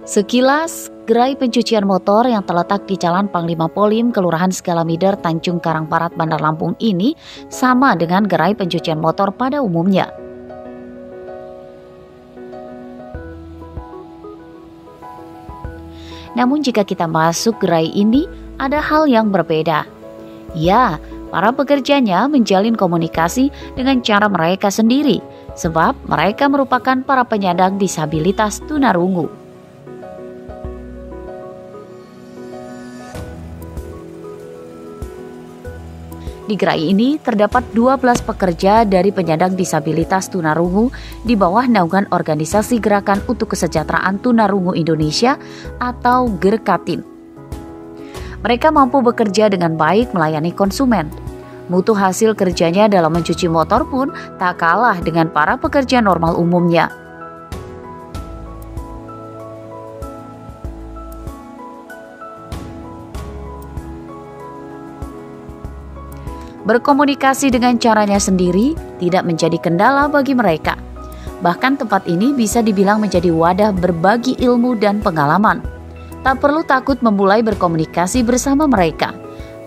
Sekilas, gerai pencucian motor yang terletak di Jalan Panglima Polim, Kelurahan Segalamider, Tanjung Karangparat, Bandar Lampung ini sama dengan gerai pencucian motor pada umumnya. Namun jika kita masuk gerai ini, ada hal yang berbeda. Ya, para pekerjanya menjalin komunikasi dengan cara mereka sendiri, sebab mereka merupakan para penyandang disabilitas tunarungu. Di gerai ini terdapat 12 pekerja dari penyandang disabilitas tunarungu di bawah naungan Organisasi Gerakan untuk Kesejahteraan Tunarungu Indonesia atau GERKATIN. Mereka mampu bekerja dengan baik melayani konsumen. Mutu hasil kerjanya dalam mencuci motor pun tak kalah dengan para pekerja normal umumnya. Berkomunikasi dengan caranya sendiri tidak menjadi kendala bagi mereka. Bahkan tempat ini bisa dibilang menjadi wadah berbagi ilmu dan pengalaman. Tak perlu takut memulai berkomunikasi bersama mereka,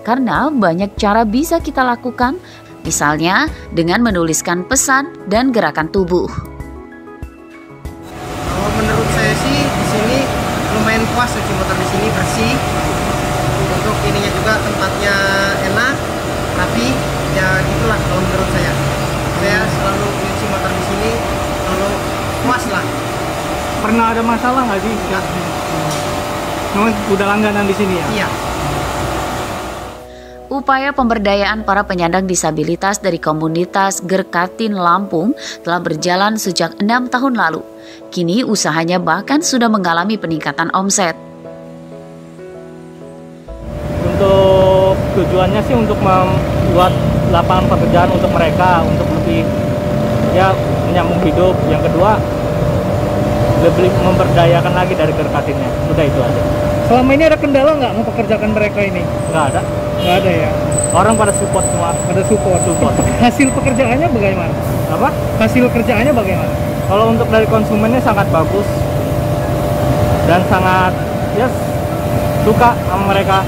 karena banyak cara bisa kita lakukan, misalnya dengan menuliskan pesan dan gerakan tubuh. Kalau menurut saya sih di sini lumayan puas, cuci motor di sini bersih. Untuk ininya juga tempatnya enak. Tapi ya gitulah kalau menurut saya. Saya selalu cuci motor di sini, selalu puas lah. Pernah ada masalah nggak sih? Enggak. Memang udah langganan di sini ya? Iya. Upaya pemberdayaan para penyandang disabilitas dari komunitas GERKATIN Lampung telah berjalan sejak 6 tahun lalu. Kini usahanya bahkan sudah mengalami peningkatan omset. Untuk tujuannya sih untuk membuat lapangan pekerjaan untuk mereka, untuk lebih ya menyambung hidup. Yang kedua, lebih memberdayakan lagi dari GERKATINnya. Udah itu aja. Selama ini ada kendala nggak mempekerjakan mereka ini? Nggak ada. Nggak ada ya? Orang pada support semua. Pada support. Hasil pekerjaannya bagaimana? Apa? Hasil kerjaannya bagaimana? Kalau untuk dari konsumennya sangat bagus. Dan sangat, ya suka sama mereka.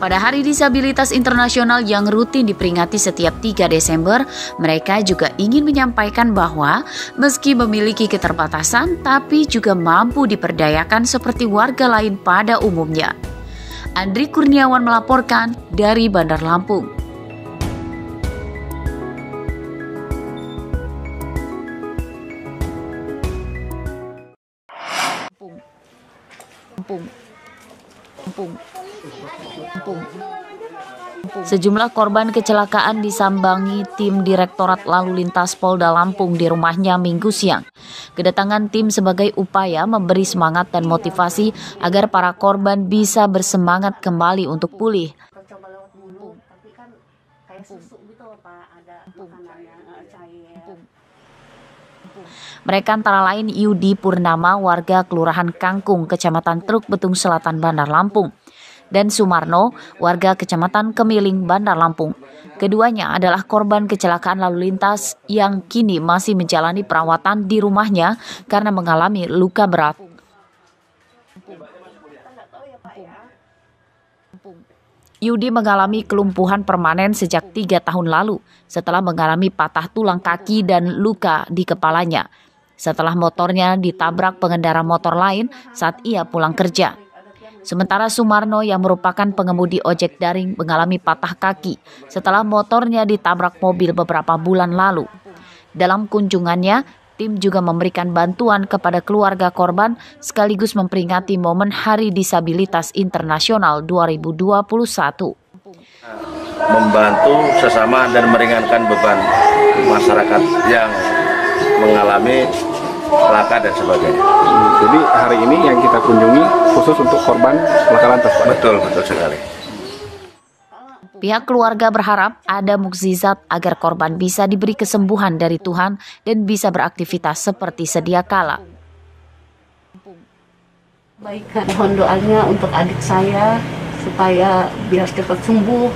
Pada Hari Disabilitas Internasional yang rutin diperingati setiap 3 Desember, mereka juga ingin menyampaikan bahwa meski memiliki keterbatasan, tapi juga mampu diperdayakan seperti warga lain pada umumnya. Andri Kurniawan melaporkan dari Bandar Lampung. Sejumlah korban kecelakaan disambangi tim Direktorat Lalu Lintas Polda Lampung di rumahnya Minggu siang. Kedatangan tim sebagai upaya memberi semangat dan motivasi agar para korban bisa bersemangat kembali untuk pulih. Mereka antara lain Yudi Purnama, warga Kelurahan Kangkung, Kecamatan Truk Betung Selatan, Bandar Lampung, dan Sumarno, warga Kecamatan Kemiling, Bandar Lampung. Keduanya adalah korban kecelakaan lalu lintas yang kini masih menjalani perawatan di rumahnya karena mengalami luka berat. Yudi mengalami kelumpuhan permanen sejak 3 tahun lalu setelah mengalami patah tulang kaki dan luka di kepalanya setelah motornya ditabrak pengendara motor lain saat ia pulang kerja. Sementara Sumarno yang merupakan pengemudi ojek daring mengalami patah kaki setelah motornya ditabrak mobil beberapa bulan lalu. Dalam kunjungannya, tim juga memberikan bantuan kepada keluarga korban sekaligus memperingati momen Hari Disabilitas Internasional 2021. Membantu sesama dan meringankan beban masyarakat yang mengalami laka dan sebagainya. Jadi hari ini yang kita kunjungi khusus untuk korban laka lantas, Pak? Betul sekali. Pihak keluarga berharap ada mukjizat agar korban bisa diberi kesembuhan dari Tuhan dan bisa beraktivitas seperti sedia kala. Baik, mohon doanya untuk adik saya supaya biar cepat sembuh,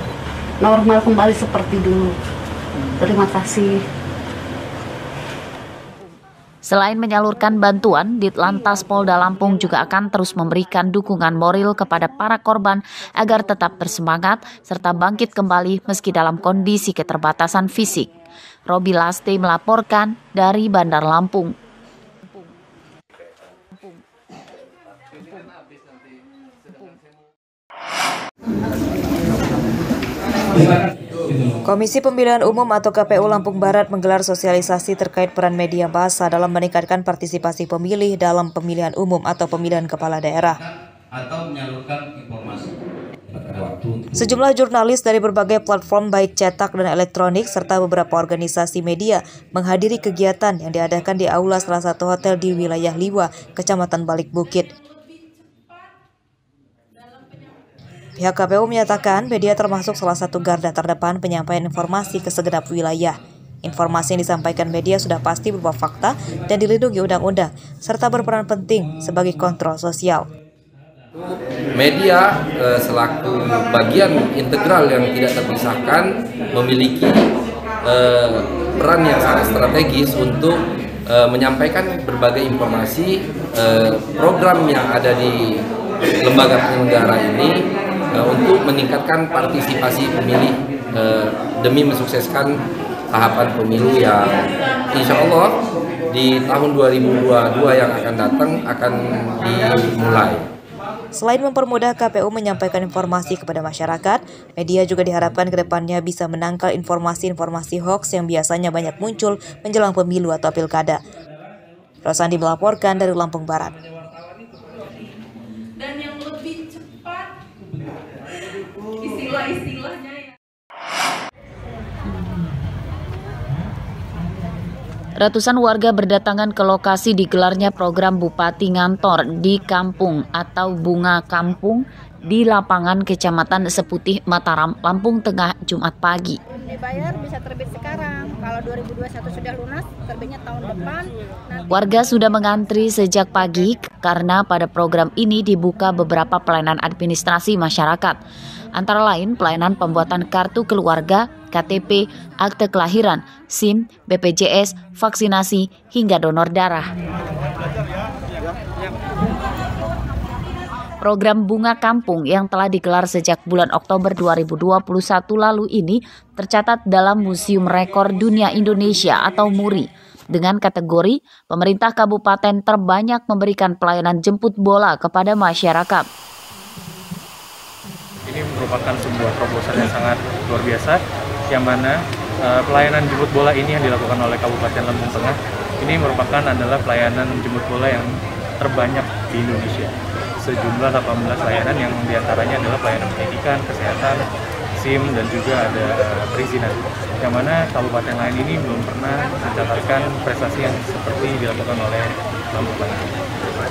normal kembali seperti dulu. Terima kasih. Selain menyalurkan bantuan, Ditlantas Polda Lampung juga akan terus memberikan dukungan moral kepada para korban agar tetap bersemangat serta bangkit kembali meski dalam kondisi keterbatasan fisik. Robi Laste melaporkan dari Bandar Lampung. Komisi Pemilihan Umum atau KPU Lampung Barat menggelar sosialisasi terkait peran media massa dalam meningkatkan partisipasi pemilih dalam pemilihan umum atau pemilihan kepala daerah. Atau menyalurkan informasi. Sejumlah jurnalis dari berbagai platform baik cetak dan elektronik serta beberapa organisasi media menghadiri kegiatan yang diadakan di aula salah satu hotel di wilayah Liwa, Kecamatan Balik Bukit. Pihak KPU menyatakan media termasuk salah satu garda terdepan penyampaian informasi ke segenap wilayah. Informasi yang disampaikan media sudah pasti berupa fakta dan dilindungi undang-undang, serta berperan penting sebagai kontrol sosial. Media selaku bagian integral yang tidak terpisahkan memiliki peran yang sangat strategis untuk menyampaikan berbagai informasi program yang ada di lembaga penyelenggara ini untuk meningkatkan partisipasi pemilih demi mensukseskan tahapan pemilu yang insya Allah di tahun 2022 yang akan datang akan dimulai. Selain mempermudah KPU menyampaikan informasi kepada masyarakat, media juga diharapkan ke depannya bisa menangkal informasi-informasi hoaks yang biasanya banyak muncul menjelang pemilu atau pilkada. Rosandi melaporkan dari Lampung Barat. Dan yang lebih cepat istilah-istilahnya ya. Ratusan warga berdatangan ke lokasi digelarnya program Bupati Ngantor di Kampung atau Bunga Kampung di lapangan Kecamatan Seputih, Mataram, Lampung Tengah, Jumat pagi. Dibayar bisa terbit sekarang, kalau 2021 sudah lunas, terbitnya tahun depan. Warga sudah mengantri sejak pagi karena pada program ini dibuka beberapa pelayanan administrasi masyarakat. Antara lain pelayanan pembuatan kartu keluarga, KTP, akte kelahiran, SIM, BPJS, vaksinasi, hingga donor darah. Program Bunga Kampung yang telah digelar sejak bulan Oktober 2021 lalu ini tercatat dalam Museum Rekor Dunia Indonesia atau MURI dengan kategori pemerintah kabupaten terbanyak memberikan pelayanan jemput bola kepada masyarakat. Ini merupakan sebuah terobosan yang sangat luar biasa, yang mana pelayanan jemput bola ini yang dilakukan oleh Kabupaten Lampung Tengah ini merupakan adalah pelayanan jemput bola yang terbanyak di Indonesia. Sejumlah 18 layanan yang diantaranya adalah pelayanan pendidikan, kesehatan, SIM, dan juga ada perizinan. Yang mana kabupaten lain ini belum pernah mencatatkan prestasi yang seperti dilakukan oleh Lampung Tengah.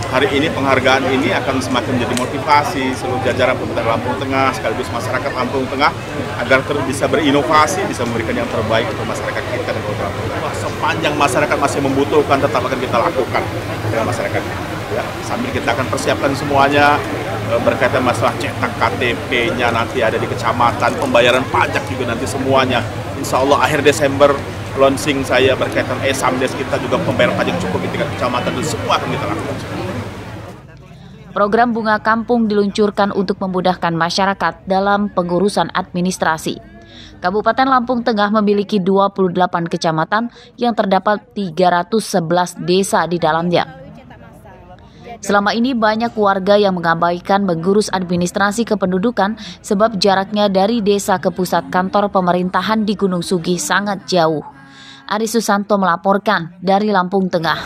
Hari ini penghargaan ini akan semakin menjadi motivasi seluruh jajaran Kabupaten Lampung Tengah sekaligus masyarakat Lampung Tengah agar bisa berinovasi, bisa memberikan yang terbaik untuk masyarakat kita dan Kota Lampung Tengah. Sepanjang masyarakat masih membutuhkan, tetap akan kita lakukan dengan masyarakat. Ya, sambil kita akan persiapkan semuanya berkaitan masalah cetak KTP-nya nanti ada di kecamatan, pembayaran pajak juga nanti semuanya. Insya Allah akhir Desember launching saya berkaitan Samdes kita juga pembayaran pajak cukup di tingkat kecamatan dan semua akan kita lakukan. Program Bunga Kampung diluncurkan untuk memudahkan masyarakat dalam pengurusan administrasi. Kabupaten Lampung Tengah memiliki 28 kecamatan yang terdapat 311 desa di dalamnya. Selama ini banyak warga yang mengabaikan mengurus administrasi kependudukan sebab jaraknya dari desa ke pusat kantor pemerintahan di Gunung Sugih sangat jauh. Ari Susanto melaporkan dari Lampung Tengah.